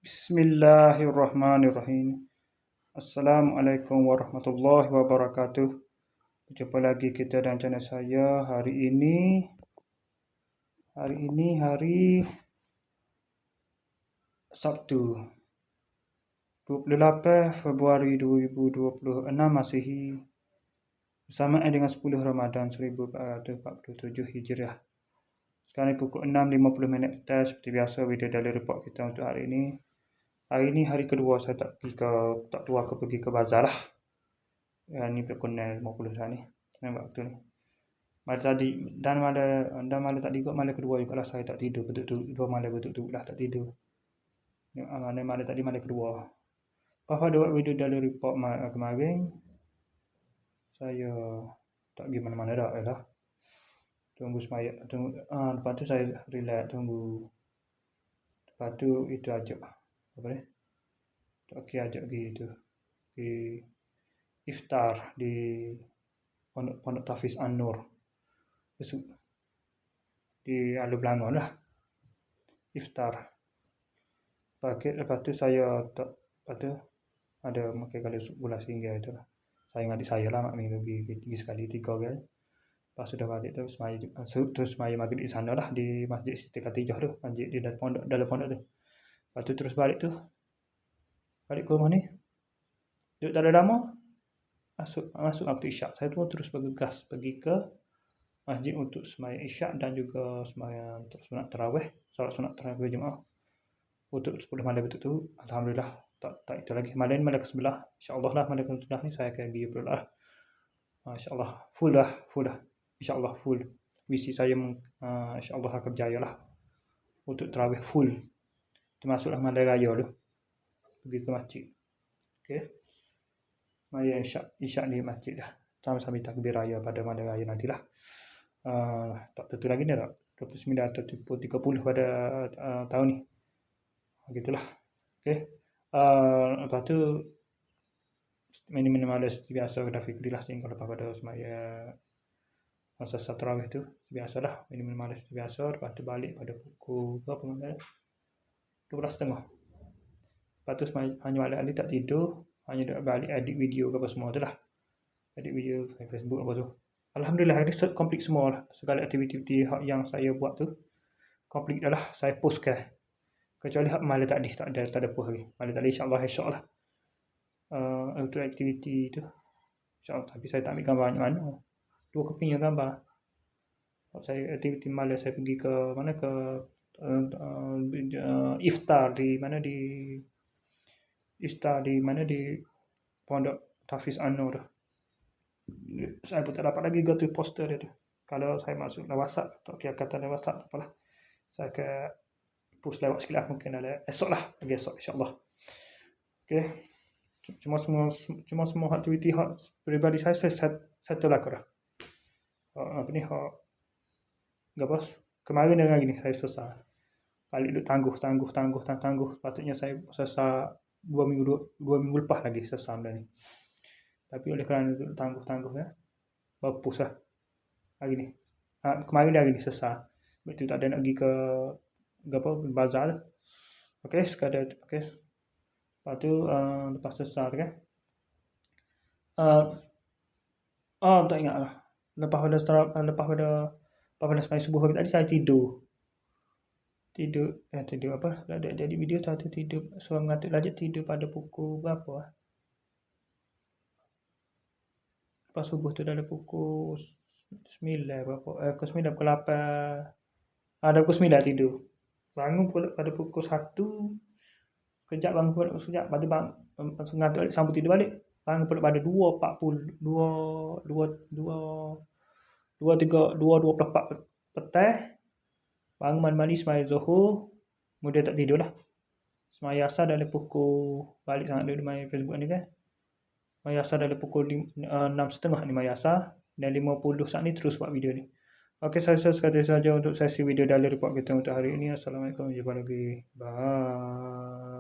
Bismillahirrahmanirrahim. Assalamualaikum warahmatullahi wabarakatuh. Jumpa lagi kita dan channel saya hari ini hari Sabtu 28 Februari 2026 Masihi bersamaan dengan 10 Ramadan 1447 Hijriah. Sekarang ni pukul 6.50 petang. Seperti biasa, video daily report kita untuk hari ini. Hari ini hari kedua saya tak pergi ke bazar lah. Ni pukul 50 dah ni. Nampak waktu ni. Malam tadi dan malam tadi juga malam kedua juga lah saya tak tidur betul-betul. Dua malam betul-betul lah tak tidur. Malam tadi malam kedua. Pada buat video daily report kemarin saya tak pergi mana-mana dah lah. Tunggu semaya. Lepas tu saya relax tunggu. Lepas tu itu ajak. Apa ni? Tak kira ajak pergi tu. Pergi iftar di Pondok Tafiz An-Nur. Besok. Di Alu Belangor lah. Iftar. Lepas tu saya tak. Lepas tu ada makan kali bola singgah itu lah. Saya dengan adik saya lah mak minggu pergi sekali 3 kali. Lepas sudah balik tu semaya maghrib di sana lah di Masjid Siti Khatijah tu, masjid di dalam pondok tu. Lepas tu terus balik ke rumah ni. Duduk tak ada lama masuk waktu isyak. Saya tu terus bergegas pergi ke masjid untuk sembahyang isyak dan juga sembahyang sunat tarawih, solat sunat tarawih Jumaat. Untuk 10 malam betul tu alhamdulillah tak itu lagi. Malam ke-11 insya-Allah lah malam ke-11 ni saya akan pergi pula lah. Insya-Allah full dah. InsyaAllah full. Visi saya insyaAllah akan berjaya lah. Untuk tarawih full. Termasuklah malam raya tu. Pergi ke masjid. Okay. Mari isyak di masjid dah. Sama-sama takbir raya pada malam raya nantilah. Tak tentu lagi ni tak. 29 atau 30 pada tahun ni. Begitulah. Okay. Lepas tu minimalis biasa kena fikrilah sehingga lepas pada semaya masa tarawih tu biasalah minimalis biasa. Lepas tu balik pada pukul berapa malam 12.30. Lepas tu hanya balik tak tidur, hanya balik edit video ke apa semua tu lah. Edit video Facebook apa tu. Alhamdulillah hari ni complete semua lah. Segala aktiviti yang saya buat tu complete dah lah. Saya postkan. Kecuali malam tadi tak ada post lagi. Malam tadi insya-Allah esok lah. Untuk aktiviti tu insya-Allah, tapi saya tak ambil gambar banyak mana. 2 keping gambar. Saya aktiviti malam saya pergi ke mana ke iftar di Pondok Tafiz An-Nur. Saya pun tak dapat lagi go to poster dia tu. Kalau saya masuk dalam WhatsApp, tak kira kata dalam WhatsApp tak apalah. Saya akan post lewat sikit lah, mungkin ada esok lah, pagi esok insya-Allah. Okey. Cuma semua aktiviti peribadi saya settle lah dah. Apa ni bos. Kemarin dengan gini saya selesai. Balik duduk tangguh. Patutnya saya selesai 2 minggu lepas lagi selesai benda ni. Tapi oleh kerana duduk tangguh ya. Berpus lah. Hari ni. Kemarin dah hari ni selesai. Betul tak ada nak pergi ke bazar lah. Okey, sekadar okey. Lepas tu lepas selesai kan. Tak ingat lah. Lepas pada semai subuh tadi saya tidur apa ada jadi video tadi tidur suruh mengatuk lagi tidur pada pukul berapa lepas subuh tu dah ada pukul 9 berapa ke 9 pukul 8 ada pukul 9 tidur bangun pula pada pukul 1 kejap bangun pula sekejap pada mengatuk sambung tidur balik bangun pula pada 2.40 2.24 petang. Bangun mandi sembahyang Zuhur, kemudian tak tidur lah. Sembahyang Asar dalam pukul balik sangat dulu main Facebook ni kan. Sembahyang Asar dalam pukul 6.30 ni main Asar dan 50 saat ni terus buat video ni. Okey, saya sekadar saja untuk sesi video daily report kita untuk hari ini. Assalamualaikum, jumpa lagi. Bye.